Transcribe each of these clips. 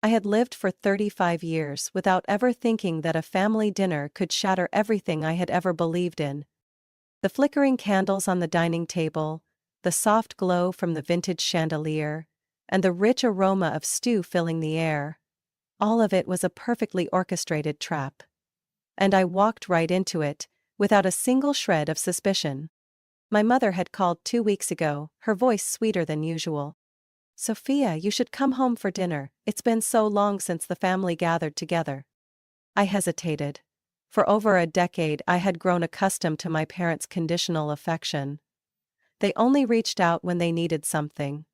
I had lived for 35 years without ever thinking that a family dinner could shatter everything I had ever believed in. The flickering candles on the dining table, the soft glow from the vintage chandelier, and the rich aroma of stew filling the air. All of it was a perfectly orchestrated trap. And I walked right into it, without a single shred of suspicion. My mother had called 2 weeks ago, her voice sweeter than usual. "Sophia, you should come home for dinner, it's been so long since the family gathered together." I hesitated. For over a decade I had grown accustomed to my parents' conditional affection. They only reached out when they needed something.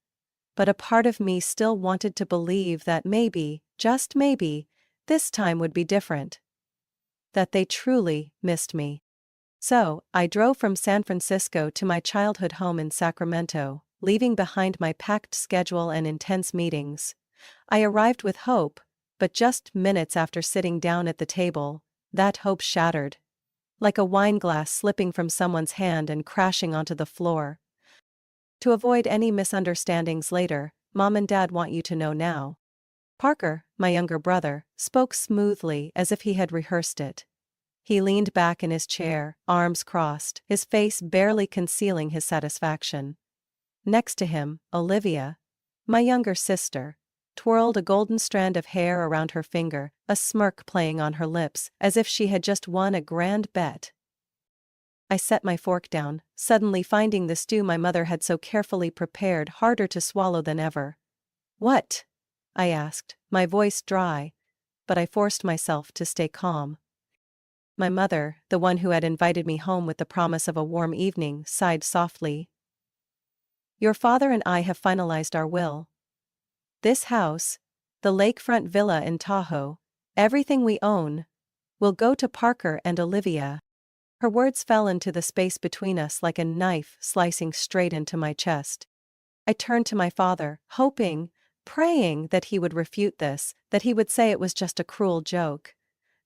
But a part of me still wanted to believe that maybe, just maybe, this time would be different. That they truly missed me. So, I drove from San Francisco to my childhood home in Sacramento, leaving behind my packed schedule and intense meetings. I arrived with hope, but just minutes after sitting down at the table, that hope shattered. Like a wine glass slipping from someone's hand and crashing onto the floor. To avoid any misunderstandings later, Mom and Dad want you to know now. Parker, my younger brother, spoke smoothly as if he had rehearsed it. He leaned back in his chair, arms crossed, his face barely concealing his satisfaction. Next to him, Olivia, my younger sister, twirled a golden strand of hair around her finger, a smirk playing on her lips, as if she had just won a grand bet. I set my fork down, suddenly finding the stew my mother had so carefully prepared harder to swallow than ever. "What?" I asked, my voice dry, but I forced myself to stay calm. My mother, the one who had invited me home with the promise of a warm evening, sighed softly. "Your father and I have finalized our will. This house, the lakefront villa in Tahoe, everything we own, will go to Parker and Olivia." Her words fell into the space between us like a knife slicing straight into my chest. I turned to my father, hoping, praying that he would refute this, that he would say it was just a cruel joke.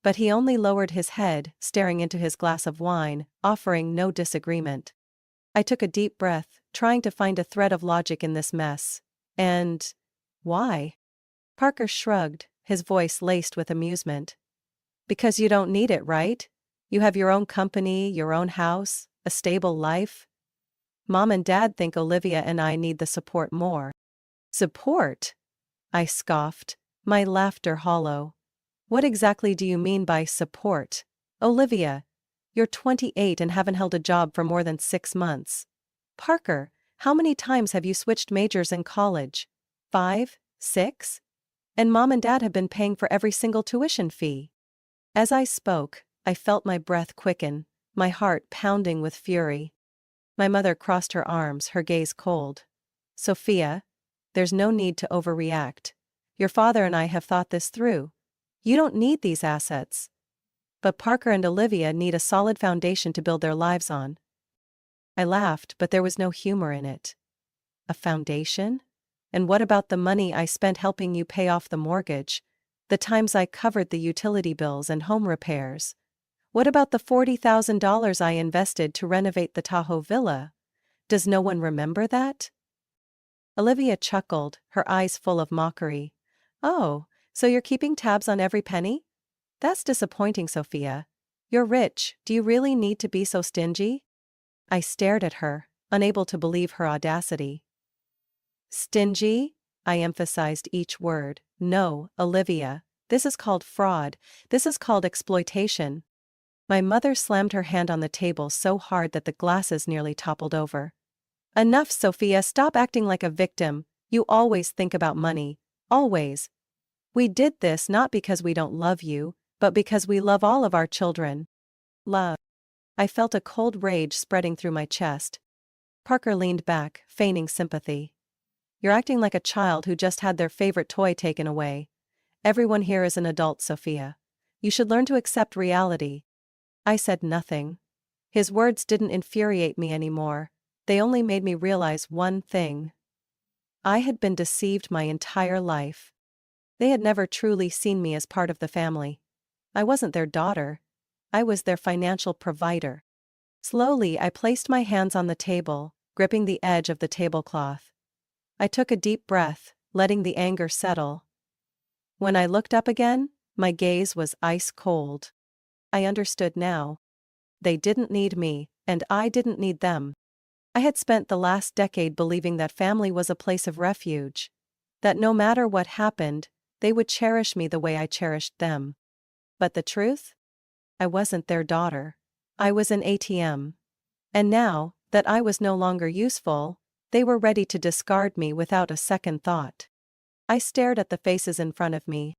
But he only lowered his head, staring into his glass of wine, offering no disagreement. I took a deep breath, trying to find a thread of logic in this mess. And why? Parker shrugged, his voice laced with amusement. "Because you don't need it, right? You have your own company, your own house, a stable life. Mom and Dad think Olivia and I need the support more." "Support?" I scoffed, my laughter hollow. "What exactly do you mean by support? Olivia, you're 28 and haven't held a job for more than 6 months. Parker, how many times have you switched majors in college? 5? 6? And Mom and Dad have been paying for every single tuition fee." As I spoke, I felt my breath quicken, my heart pounding with fury. My mother crossed her arms, her gaze cold. "Sophia, there's no need to overreact. Your father and I have thought this through. You don't need these assets. But Parker and Olivia need a solid foundation to build their lives on." I laughed, but there was no humor in it. "A foundation? And what about the money I spent helping you pay off the mortgage? The times I covered the utility bills and home repairs? What about the $40,000 I invested to renovate the Tahoe villa? Does no one remember that?" Olivia chuckled, her eyes full of mockery. "Oh, so you're keeping tabs on every penny? That's disappointing, Sophia. You're rich, do you really need to be so stingy?" I stared at her, unable to believe her audacity. "Stingy?" I emphasized each word. "No, Olivia, this is called fraud, this is called exploitation." My mother slammed her hand on the table so hard that the glasses nearly toppled over. "Enough, Sophia, stop acting like a victim. You always think about money. Always. We did this not because we don't love you, but because we love all of our children." Love. I felt a cold rage spreading through my chest. Parker leaned back, feigning sympathy. "You're acting like a child who just had their favorite toy taken away. Everyone here is an adult, Sophia. You should learn to accept reality." I said nothing. His words didn't infuriate me anymore, they only made me realize one thing. I had been deceived my entire life. They had never truly seen me as part of the family. I wasn't their daughter. I was their financial provider. Slowly I placed my hands on the table, gripping the edge of the tablecloth. I took a deep breath, letting the anger settle. When I looked up again, my gaze was ice cold. I understood now. They didn't need me, and I didn't need them. I had spent the last decade believing that family was a place of refuge, that no matter what happened, they would cherish me the way I cherished them. But the truth? I wasn't their daughter. I was an ATM. And now, that I was no longer useful, they were ready to discard me without a second thought. I stared at the faces in front of me.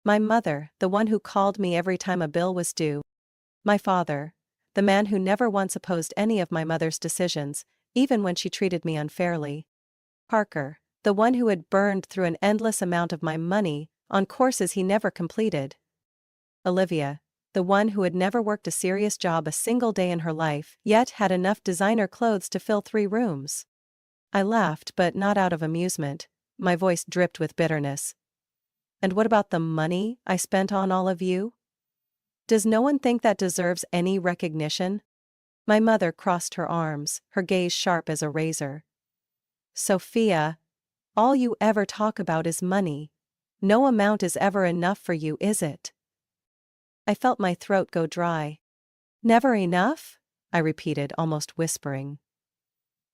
My mother, the one who called me every time a bill was due. My father, the man who never once opposed any of my mother's decisions, even when she treated me unfairly. Parker, the one who had burned through an endless amount of my money on courses he never completed. Olivia, the one who had never worked a serious job a single day in her life, yet had enough designer clothes to fill 3 rooms. I laughed, but not out of amusement. My voice dripped with bitterness. And what about the money I spent on all of you? Does no one think that deserves any recognition? My mother crossed her arms, her gaze sharp as a razor. Sophia, all you ever talk about is money. No amount is ever enough for you, is it? I felt my throat go dry. Never enough? I repeated, almost whispering.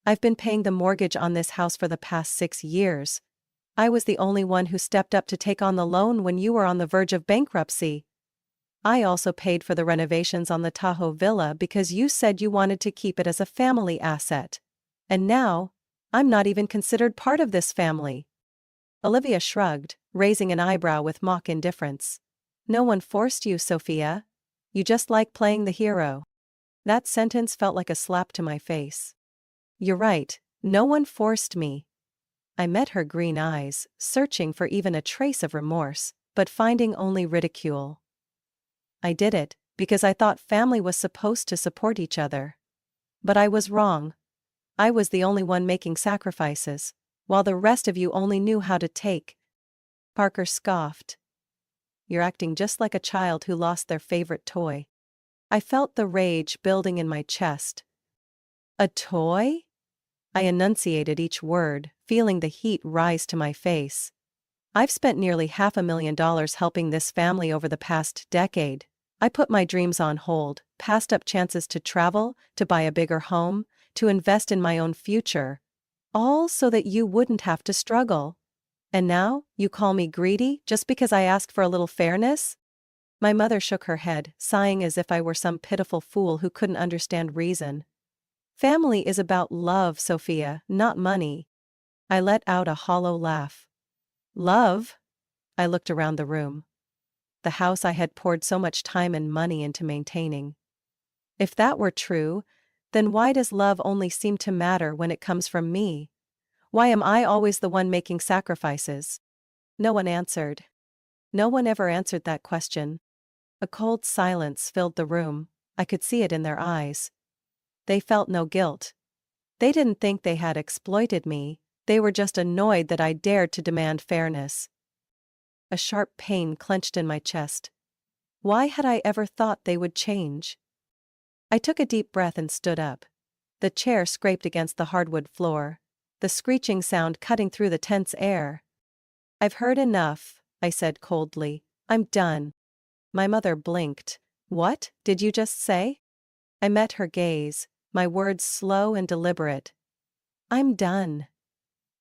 I've been paying the mortgage on this house for the past 6 years. I was the only one who stepped up to take on the loan when you were on the verge of bankruptcy. I also paid for the renovations on the Tahoe villa because you said you wanted to keep it as a family asset. And now, I'm not even considered part of this family. Olivia shrugged, raising an eyebrow with mock indifference. No one forced you, Sophia. You just like playing the hero. That sentence felt like a slap to my face. You're right, no one forced me. I met her green eyes, searching for even a trace of remorse, but finding only ridicule. I did it, because I thought family was supposed to support each other. But I was wrong. I was the only one making sacrifices, while the rest of you only knew how to take. Parker scoffed. You're acting just like a child who lost their favorite toy. I felt the rage building in my chest. A toy? I enunciated each word, feeling the heat rise to my face. I've spent nearly $500,000 helping this family over the past decade. I put my dreams on hold, passed up chances to travel, to buy a bigger home, to invest in my own future. All so that you wouldn't have to struggle. And now, you call me greedy just because I asked for a little fairness? My mother shook her head, sighing as if I were some pitiful fool who couldn't understand reason. Family is about love, Sophia, not money. I let out a hollow laugh. Love? I looked around the room. The house I had poured so much time and money into maintaining. If that were true, then why does love only seem to matter when it comes from me? Why am I always the one making sacrifices? No one answered. No one ever answered that question. A cold silence filled the room. I could see it in their eyes. They felt no guilt. They didn't think they had exploited me, they were just annoyed that I dared to demand fairness. A sharp pain clenched in my chest. Why had I ever thought they would change? I took a deep breath and stood up. The chair scraped against the hardwood floor, the screeching sound cutting through the tense air. I've heard enough, I said coldly. I'm done. My mother blinked. What did you just say? I met her gaze, my words slow and deliberate. I'm done.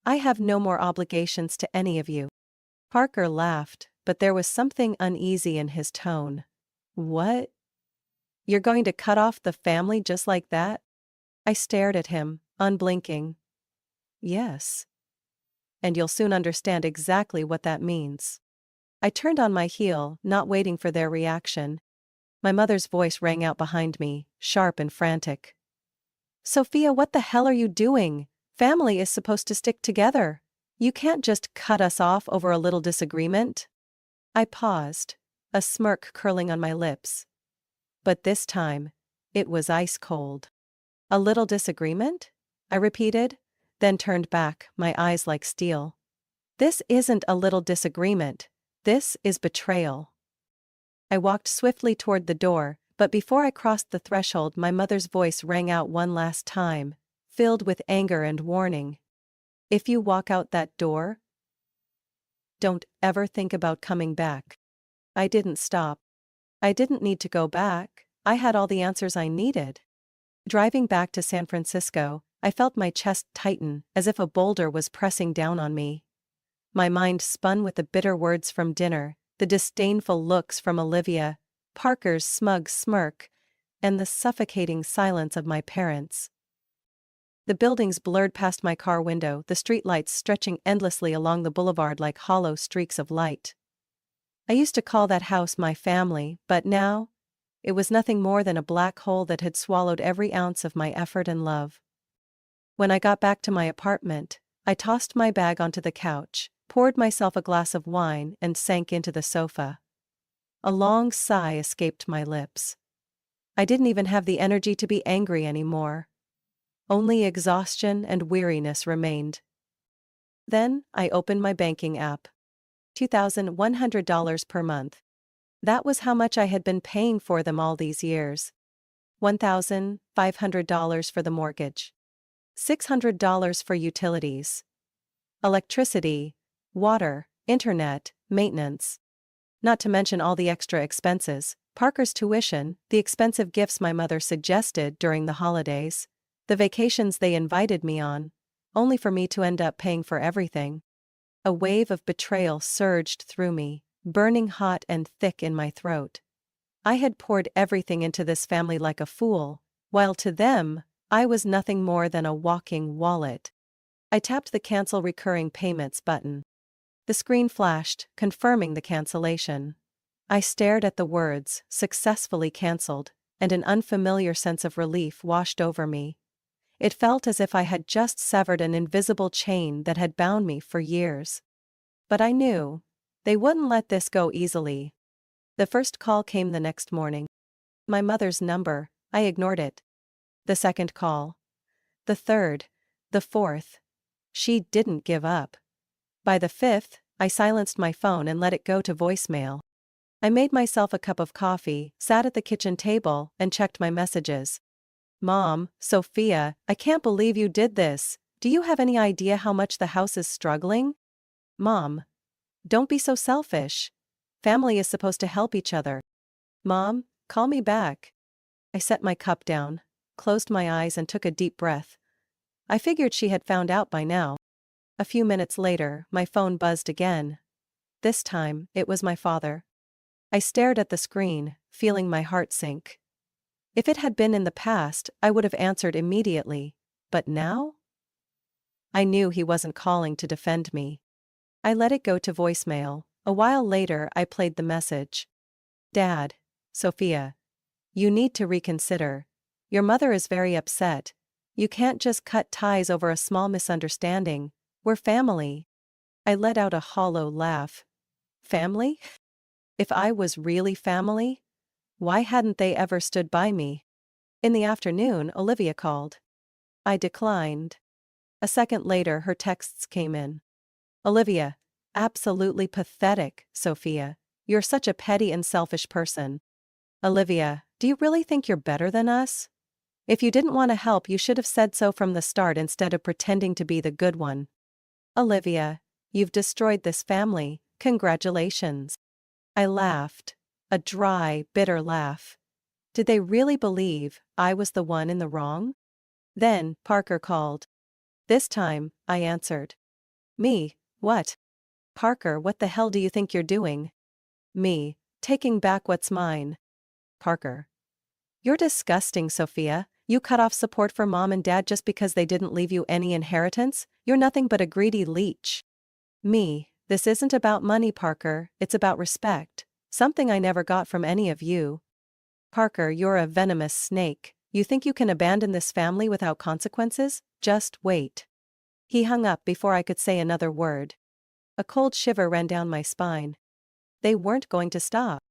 I have no more obligations to any of you. Parker laughed, but there was something uneasy in his tone. What? You're going to cut off the family just like that? I stared at him, unblinking. Yes. And you'll soon understand exactly what that means. I turned on my heel, not waiting for their reaction. My mother's voice rang out behind me, sharp and frantic. Sophia, what the hell are you doing? Family is supposed to stick together. You can't just cut us off over a little disagreement. I paused, a smirk curling on my lips. But this time, it was ice cold. A little disagreement? I repeated, then turned back, my eyes like steel. This isn't a little disagreement. This is betrayal. I walked swiftly toward the door, but before I crossed the threshold, my mother's voice rang out one last time, filled with anger and warning. If you walk out that door, "Don't ever think about coming back." I didn't stop. I didn't need to go back. I had all the answers I needed. Driving back to San Francisco, I felt my chest tighten, as if a boulder was pressing down on me. My mind spun with the bitter words from dinner, the disdainful looks from Olivia, Parker's smug smirk, and the suffocating silence of my parents. The buildings blurred past my car window, the streetlights stretching endlessly along the boulevard like hollow streaks of light. I used to call that house my family, but now, it was nothing more than a black hole that had swallowed every ounce of my effort and love. When I got back to my apartment, I tossed my bag onto the couch, poured myself a glass of wine, and sank into the sofa. A long sigh escaped my lips. I didn't even have the energy to be angry anymore. Only exhaustion and weariness remained. Then, I opened my banking app. $2,100 per month. That was how much I had been paying for them all these years. $1,500 for the mortgage. $600 for utilities. Electricity, water, internet, maintenance. Not to mention all the extra expenses, Parker's tuition, the expensive gifts my mother suggested during the holidays, the vacations they invited me on, only for me to end up paying for everything. A wave of betrayal surged through me, burning hot and thick in my throat. I had poured everything into this family like a fool, while to them, I was nothing more than a walking wallet. I tapped the Cancel Recurring Payments button. The screen flashed, confirming the cancellation. I stared at the words, "Successfully cancelled," and an unfamiliar sense of relief washed over me. It felt as if I had just severed an invisible chain that had bound me for years. But I knew they wouldn't let this go easily. The first call came the next morning. My mother's number, I ignored it. The second call. The third. The fourth. She didn't give up. By the fifth, I silenced my phone and let it go to voicemail. I made myself a cup of coffee, sat at the kitchen table, and checked my messages. "Mom, Sophia, I can't believe you did this. Do you have any idea how much the house is struggling?" "Mom, don't be so selfish. Family is supposed to help each other." "Mom, call me back." I set my cup down, closed my eyes and took a deep breath. I figured she had found out by now. A few minutes later, my phone buzzed again. This time, it was my father. I stared at the screen, feeling my heart sink. If it had been in the past, I would have answered immediately, but now? I knew he wasn't calling to defend me. I let it go to voicemail. A while later, I played the message. "Dad, Sophia. You need to reconsider. Your mother is very upset. You can't just cut ties over a small misunderstanding. We're family." I let out a hollow laugh. Family? If I was really family, why hadn't they ever stood by me? In the afternoon, Olivia called. I declined. A second later, her texts came in. "Olivia, absolutely pathetic, Sophia. You're such a petty and selfish person." "Olivia, do you really think you're better than us? If you didn't want to help, you should have said so from the start instead of pretending to be the good one." "Olivia, you've destroyed this family. Congratulations." I laughed. A dry, bitter laugh. Did they really believe I was the one in the wrong? Then, Parker called. This time, I answered. "Me, what?" "Parker, what the hell do you think you're doing?" "Me, taking back what's mine." Parker. "You're disgusting, Sophia. You cut off support for mom and dad just because they didn't leave you any inheritance? You're nothing but a greedy leech." Me, "This isn't about money, Parker, it's about respect. Something I never got from any of you." Parker, you're a venomous snake. You think you can abandon this family without consequences? Just wait. He hung up before I could say another word. A cold shiver ran down my spine. They weren't going to stop.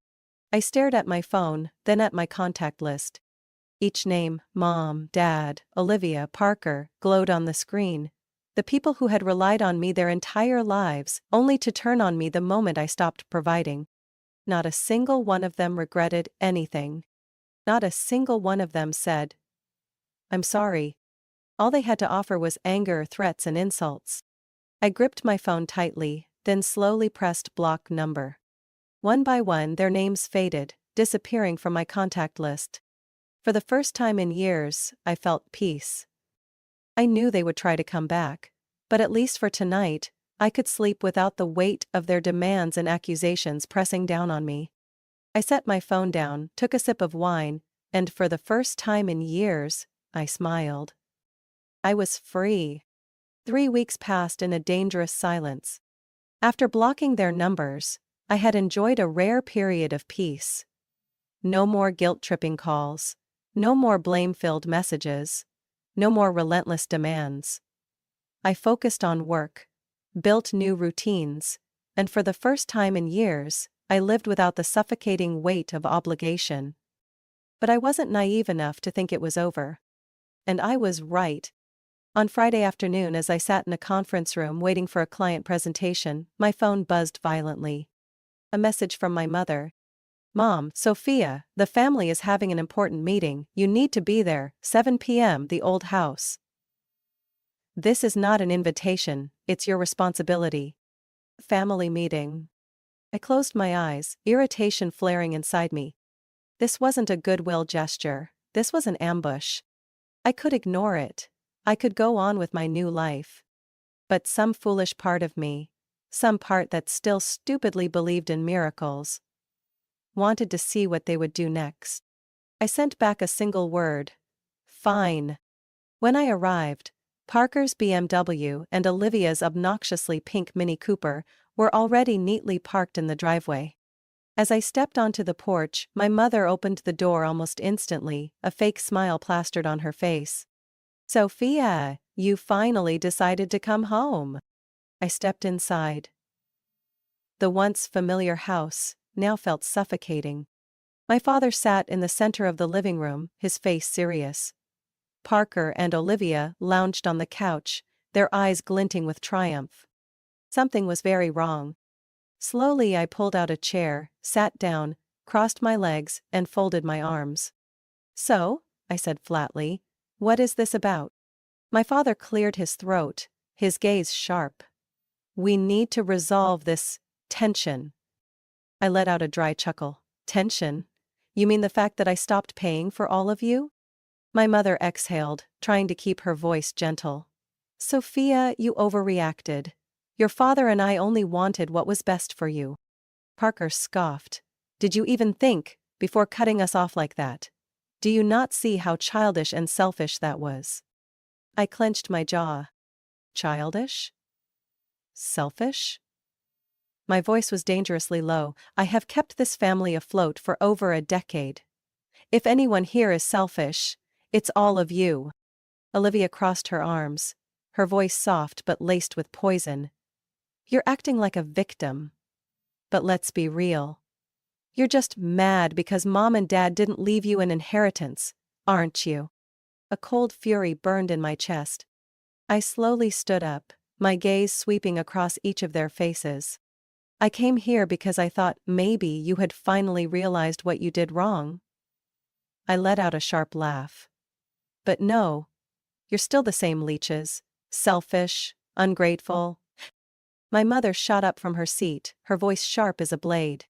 I stared at my phone, then at my contact list. Each name, Mom, Dad, Olivia, Parker, glowed on the screen. The people who had relied on me their entire lives, only to turn on me the moment I stopped providing. Not a single one of them regretted anything. Not a single one of them said, "I'm sorry." All they had to offer was anger, threats, and insults. I gripped my phone tightly, then slowly pressed block number. One by one their names faded, disappearing from my contact list. For the first time in years, I felt peace. I knew they would try to come back, but at least for tonight, I could sleep without the weight of their demands and accusations pressing down on me. I set my phone down, took a sip of wine, and for the first time in years, I smiled. I was free. 3 weeks passed in a dangerous silence. After blocking their numbers, I had enjoyed a rare period of peace. No more guilt-tripping calls. No more blame-filled messages. No more relentless demands. I focused on work, built new routines, and for the first time in years, I lived without the suffocating weight of obligation. But I wasn't naive enough to think it was over. And I was right. On Friday afternoon, as I sat in a conference room waiting for a client presentation, my phone buzzed violently. A message from my mother. "Mom, Sophia, the family is having an important meeting. You need to be there, 7 p.m. the old house. This is not an invitation, it's your responsibility." Family meeting. I closed my eyes, irritation flaring inside me. This wasn't a goodwill gesture, this was an ambush. I could ignore it. I could go on with my new life. But some foolish part of me, some part that still stupidly believed in miracles, wanted to see what they would do next. I sent back a single word. Fine. When I arrived, Parker's BMW and Olivia's obnoxiously pink Mini Cooper were already neatly parked in the driveway. As I stepped onto the porch, my mother opened the door almost instantly, a fake smile plastered on her face. "Sophia, you finally decided to come home." I stepped inside. The once familiar house now felt suffocating. My father sat in the center of the living room, his face serious. Parker and Olivia lounged on the couch, their eyes glinting with triumph. Something was very wrong. Slowly I pulled out a chair, sat down, crossed my legs, and folded my arms. "So," I said flatly, "what is this about?" My father cleared his throat, his gaze sharp. "We need to resolve this tension." I let out a dry chuckle. "Tension? You mean the fact that I stopped paying for all of you?" My mother exhaled, trying to keep her voice gentle. "Sophia, you overreacted. Your father and I only wanted what was best for you." Parker scoffed. "Did you even think, before cutting us off like that? Do you not see how childish and selfish that was?" I clenched my jaw. Childish? Selfish? My voice was dangerously low. "I have kept this family afloat for over a decade. If anyone here is selfish, it's all of you." Olivia crossed her arms, her voice soft but laced with poison. "You're acting like a victim. But let's be real. You're just mad because Mom and Dad didn't leave you an inheritance, aren't you?" A cold fury burned in my chest. I slowly stood up, my gaze sweeping across each of their faces. "I came here because I thought maybe you had finally realized what you did wrong." I let out a sharp laugh. "But no, you're still the same leeches, selfish, ungrateful." My mother shot up from her seat, her voice sharp as a blade.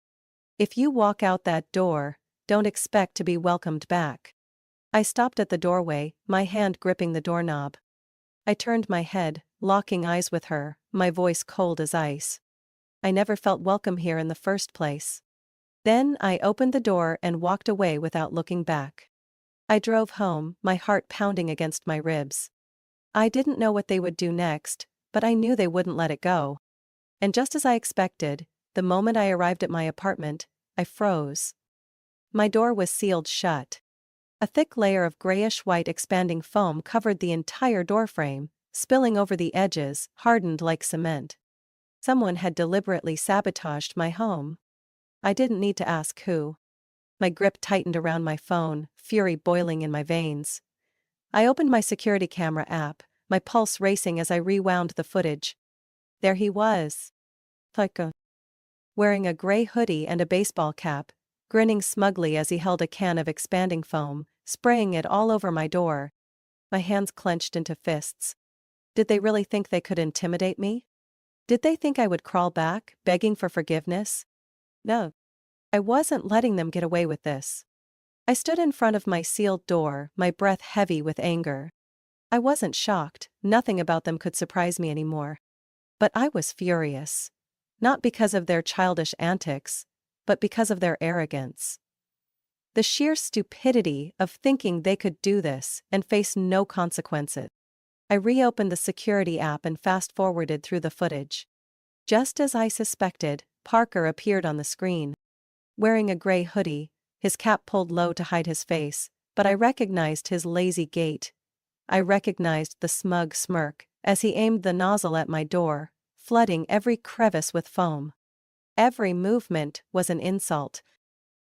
"If you walk out that door, don't expect to be welcomed back." I stopped at the doorway, my hand gripping the doorknob. I turned my head, locking eyes with her, my voice cold as ice. "I never felt welcome here in the first place." Then I opened the door and walked away without looking back. I drove home, my heart pounding against my ribs. I didn't know what they would do next, but I knew they wouldn't let it go. And just as I expected, the moment I arrived at my apartment, I froze. My door was sealed shut. A thick layer of grayish-white expanding foam covered the entire doorframe, spilling over the edges, hardened like cement. Someone had deliberately sabotaged my home. I didn't need to ask who. My grip tightened around my phone, fury boiling in my veins. I opened my security camera app, my pulse racing as I rewound the footage. There he was. Parker. Wearing a gray hoodie and a baseball cap, grinning smugly as he held a can of expanding foam, spraying it all over my door. My hands clenched into fists. Did they really think they could intimidate me? Did they think I would crawl back, begging for forgiveness? No. I wasn't letting them get away with this. I stood in front of my sealed door, my breath heavy with anger. I wasn't shocked, nothing about them could surprise me anymore. But I was furious. Not because of their childish antics, but because of their arrogance. The sheer stupidity of thinking they could do this and face no consequences. I reopened the security app and fast-forwarded through the footage. Just as I suspected, Parker appeared on the screen. Wearing a gray hoodie, his cap pulled low to hide his face, but I recognized his lazy gait. I recognized the smug smirk as he aimed the nozzle at my door, flooding every crevice with foam. Every movement was an insult.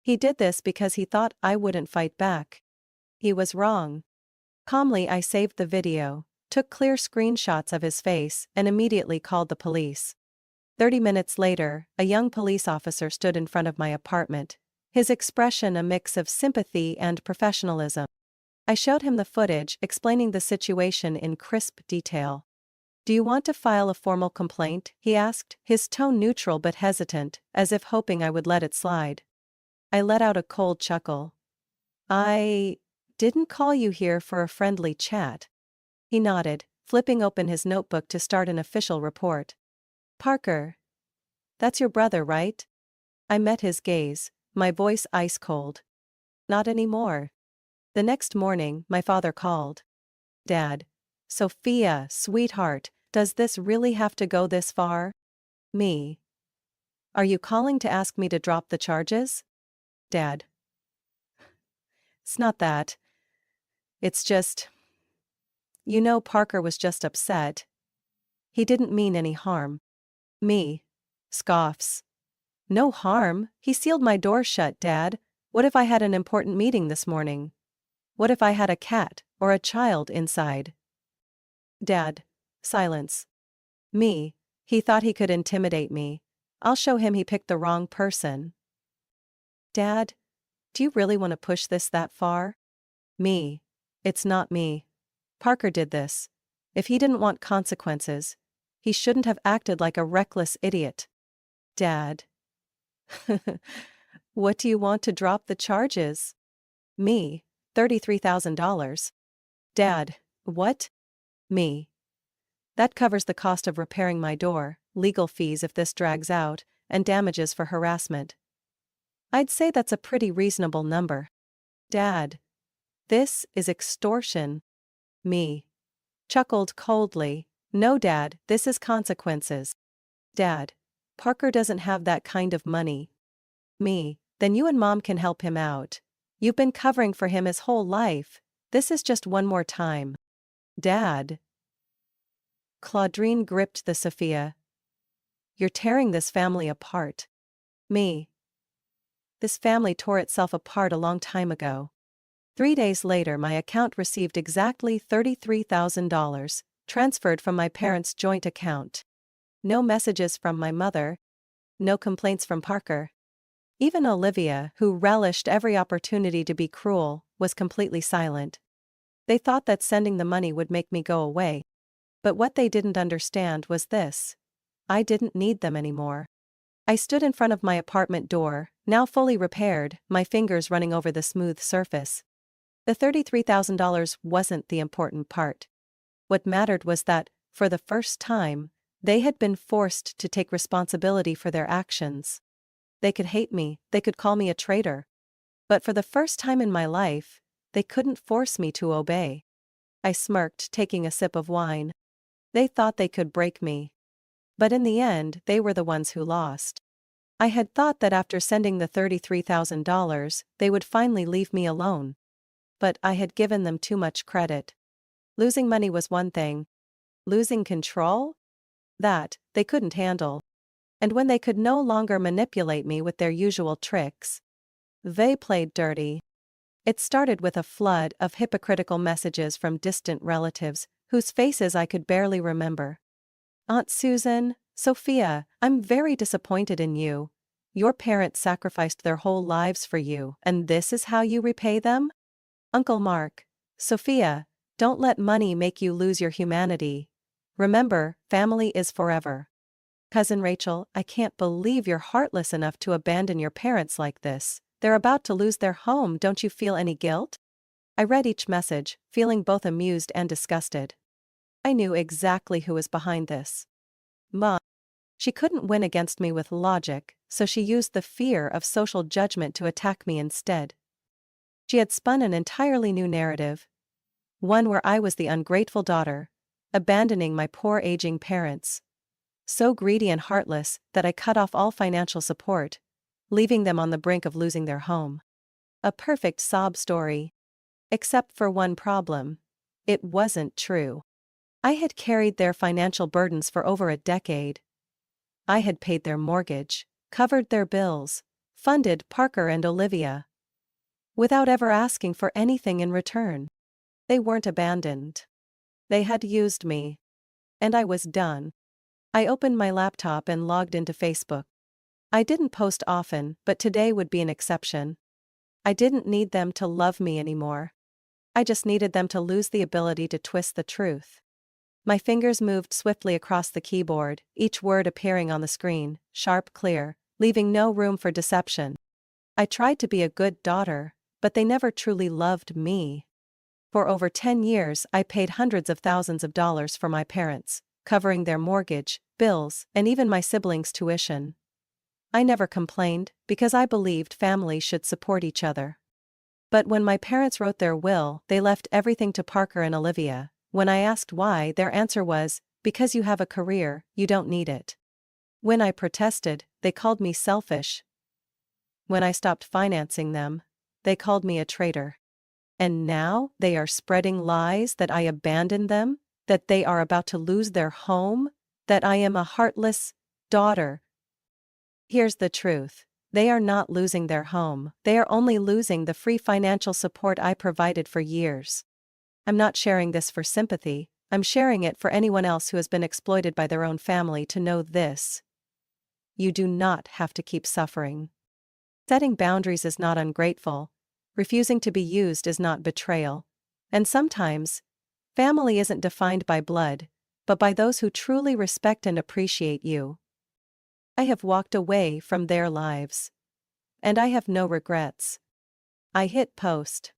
He did this because he thought I wouldn't fight back. He was wrong. Calmly, I saved the video, took clear screenshots of his face, and immediately called the police. 30 minutes later, a young police officer stood in front of my apartment, his expression a mix of sympathy and professionalism. I showed him the footage, explaining the situation in crisp detail. "Do you want to file a formal complaint?" he asked, his tone neutral but hesitant, as if hoping I would let it slide. I let out a cold chuckle. "I didn't call you here for a friendly chat." He nodded, flipping open his notebook to start an official report. "Parker, that's your brother, right?" I met his gaze, my voice ice cold. "Not anymore." The next morning, my father called. "Dad. Sophia, sweetheart, does this really have to go this far?" Me. "Are you calling to ask me to drop the charges?" Dad. "It's not that. It's just. Parker was just upset. He didn't mean any harm." Me. Scoffs. "No harm, he sealed my door shut, Dad. What if I had an important meeting this morning? What if I had a cat or a child inside?" Dad. Silence. Me. "He thought he could intimidate me. I'll show him he picked the wrong person." Dad. "Do you really want to push this that far?" Me. "It's not me. Parker did this. If he didn't want consequences, he shouldn't have acted like a reckless idiot." Dad. "What do you want to drop the charges?" Me. $33,000. Dad. "What?" Me. "That covers the cost of repairing my door, legal fees if this drags out, and damages for harassment. I'd say that's a pretty reasonable number." Dad. "This is extortion." Me. Chuckled coldly. "No, Dad, this is consequences." Dad. "Parker doesn't have that kind of money." Me. "Then you and Mom can help him out. You've been covering for him his whole life. This is just one more time." Dad. Claudine gripped the Sophia. "You're tearing this family apart." Me. "This family tore itself apart a long time ago." 3 days later, my account received exactly $33,000, transferred from my parents' joint account. No messages from my mother. No complaints from Parker. Even Olivia, who relished every opportunity to be cruel, was completely silent. They thought that sending the money would make me go away. But what they didn't understand was this: I didn't need them anymore. I stood in front of my apartment door, now fully repaired, my fingers running over the smooth surface. The $33,000 wasn't the important part. What mattered was that, for the first time, they had been forced to take responsibility for their actions. They could hate me, they could call me a traitor. But for the first time in my life, they couldn't force me to obey. I smirked, taking a sip of wine. They thought they could break me. But in the end, they were the ones who lost. I had thought that after sending the $33,000, they would finally leave me alone. But I had given them too much credit. Losing money was one thing. Losing control? That, they couldn't handle. And when they could no longer manipulate me with their usual tricks, they played dirty. It started with a flood of hypocritical messages from distant relatives, whose faces I could barely remember. "Aunt Susan, Sophia, I'm very disappointed in you. Your parents sacrificed their whole lives for you, and this is how you repay them? Uncle Mark, Sophia, don't let money make you lose your humanity. Remember, family is forever." Cousin Rachel, I can't believe you're heartless enough to abandon your parents like this. They're about to lose their home, don't you feel any guilt? I read each message, feeling both amused and disgusted. I knew exactly who was behind this. Mom. She couldn't win against me with logic, so she used the fear of social judgment to attack me instead. She had spun an entirely new narrative. One where I was the ungrateful daughter, abandoning my poor aging parents. So greedy and heartless that I cut off all financial support, leaving them on the brink of losing their home. A perfect sob story. Except for one problem. It wasn't true. I had carried their financial burdens for over a decade. I had paid their mortgage, covered their bills, funded Parker and Olivia. Without ever asking for anything in return. They weren't abandoned. They had used me. And I was done. I opened my laptop and logged into Facebook. I didn't post often, but today would be an exception. I didn't need them to love me anymore. I just needed them to lose the ability to twist the truth. My fingers moved swiftly across the keyboard, each word appearing on the screen, sharp, clear, leaving no room for deception. I tried to be a good daughter, but they never truly loved me. For over 10 years, I paid hundreds of thousands of dollars for my parents, covering their mortgage, bills, and even my siblings' tuition. I never complained, because I believed families should support each other. But when my parents wrote their will, they left everything to Parker and Olivia. When I asked why, their answer was, because you have a career, you don't need it. When I protested, they called me selfish. When I stopped financing them, they called me a traitor. And now, they are spreading lies that I abandoned them, that they are about to lose their home, that I am a heartless daughter. Here's the truth. They are not losing their home, they are only losing the free financial support I provided for years. I'm not sharing this for sympathy, I'm sharing it for anyone else who has been exploited by their own family to know this. You do not have to keep suffering. Setting boundaries is not ungrateful. Refusing to be used is not betrayal. And sometimes, family isn't defined by blood, but by those who truly respect and appreciate you. I have walked away from their lives. And I have no regrets. I hit post.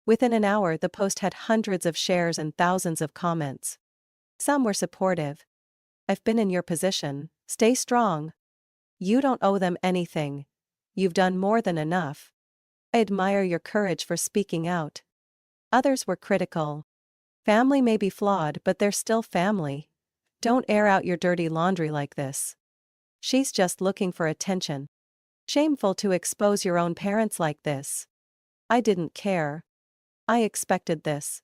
Within an hour, the post had hundreds of shares and thousands of comments. Some were supportive. I've been in your position, stay strong. You don't owe them anything. You've done more than enough. I admire your courage for speaking out. Others were critical. Family may be flawed, but they're still family. Don't air out your dirty laundry like this. She's just looking for attention. Shameful to expose your own parents like this. I didn't care. I expected this.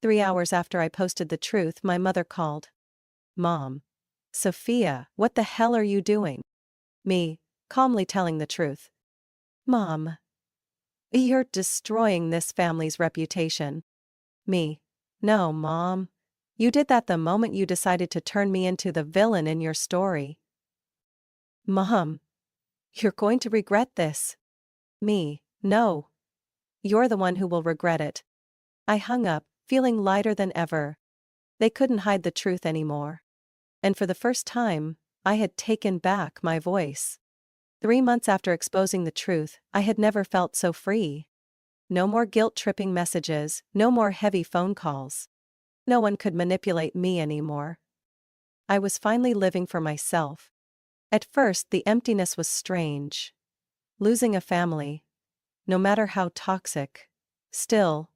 3 hours after I posted the truth, my mother called. Mom. Sophia, what the hell are you doing? Me, calmly telling the truth. Mom. You're destroying this family's reputation. Me. No, Mom. You did that the moment you decided to turn me into the villain in your story. Mom. You're going to regret this. Me. No. You're the one who will regret it. I hung up, feeling lighter than ever. They couldn't hide the truth anymore. And for the first time, I had taken back my voice. 3 months after exposing the truth, I had never felt so free. No more guilt-tripping messages, no more heavy phone calls. No one could manipulate me anymore. I was finally living for myself. At first, the emptiness was strange. Losing a family, no matter how toxic, still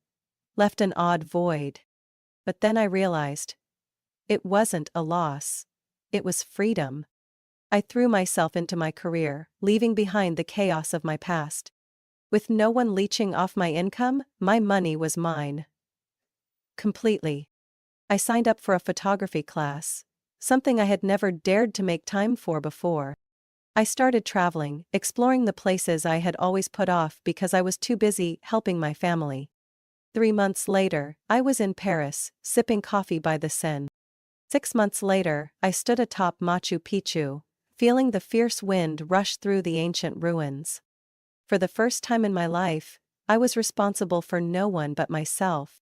left an odd void. But then I realized it wasn't a loss. It was freedom. I threw myself into my career, leaving behind the chaos of my past. With no one leeching off my income, my money was mine. Completely. I signed up for a photography class, something I had never dared to make time for before. I started traveling, exploring the places I had always put off because I was too busy helping my family. 3 months later, I was in Paris, sipping coffee by the Seine. 6 months later, I stood atop Machu Picchu, feeling the fierce wind rush through the ancient ruins. For the first time in my life, I was responsible for no one but myself.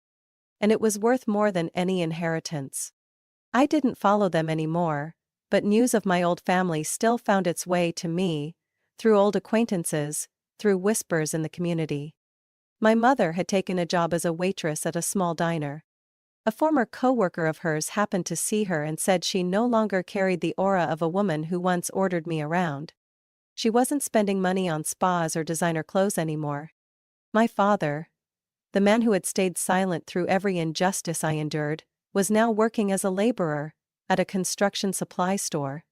And it was worth more than any inheritance. I didn't follow them anymore. but news of my old family still found its way to me, through old acquaintances, through whispers in the community. My mother had taken a job as a waitress at a small diner. A former co-worker of hers happened to see her and said she no longer carried the aura of a woman who once ordered me around. She wasn't spending money on spas or designer clothes anymore. My father, the man who had stayed silent through every injustice I endured, was now working as a laborer at a construction supply store.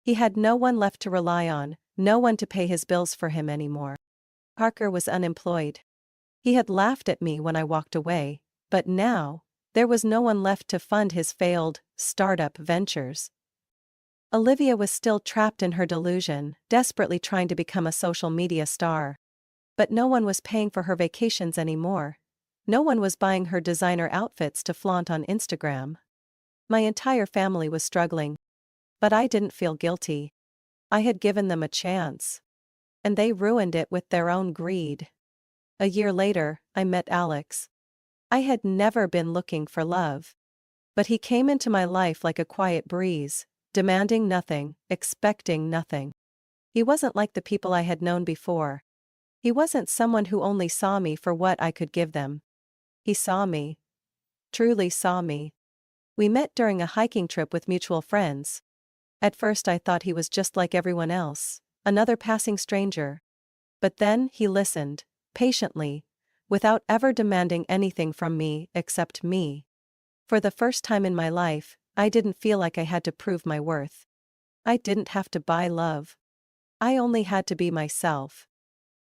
He had no one left to rely on, no one to pay his bills for him anymore. Parker was unemployed. He had laughed at me when I walked away, but now, there was no one left to fund his failed, startup ventures. Olivia was still trapped in her delusion, desperately trying to become a social media star. But no one was paying for her vacations anymore. No one was buying her designer outfits to flaunt on Instagram. My entire family was struggling. But I didn't feel guilty. I had given them a chance. And they ruined it with their own greed. A year later, I met Alex. I had never been looking for love. But he came into my life like a quiet breeze, demanding nothing, expecting nothing. He wasn't like the people I had known before. He wasn't someone who only saw me for what I could give them. He saw me. Truly saw me. We met during a hiking trip with mutual friends. At first I thought he was just like everyone else, another passing stranger. But then he listened, patiently, without ever demanding anything from me except me. For the first time in my life, I didn't feel like I had to prove my worth. I didn't have to buy love. I only had to be myself.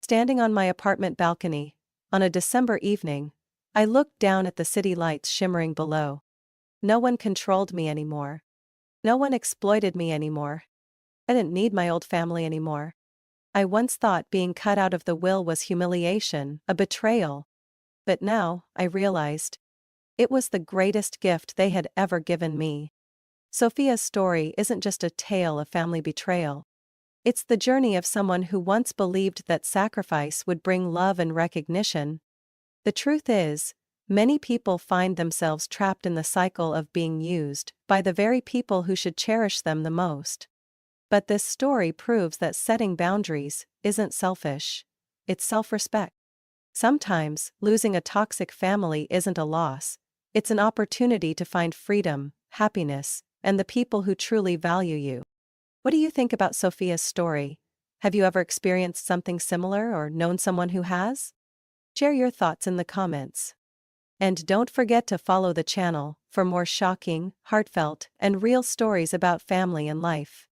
Standing on my apartment balcony, on a December evening, I looked down at the city lights shimmering below. No one controlled me anymore. No one exploited me anymore. I didn't need my old family anymore. I once thought being cut out of the will was humiliation, a betrayal. But now, I realized, it was the greatest gift they had ever given me. Sophia's story isn't just a tale of family betrayal. It's the journey of someone who once believed that sacrifice would bring love and recognition. The truth is, many people find themselves trapped in the cycle of being used by the very people who should cherish them the most. But this story proves that setting boundaries isn't selfish. It's self-respect. Sometimes, losing a toxic family isn't a loss. It's an opportunity to find freedom, happiness, and the people who truly value you. What do you think about Sophia's story? Have you ever experienced something similar or known someone who has? Share your thoughts in the comments. And don't forget to follow the channel for more shocking, heartfelt, and real stories about family and life.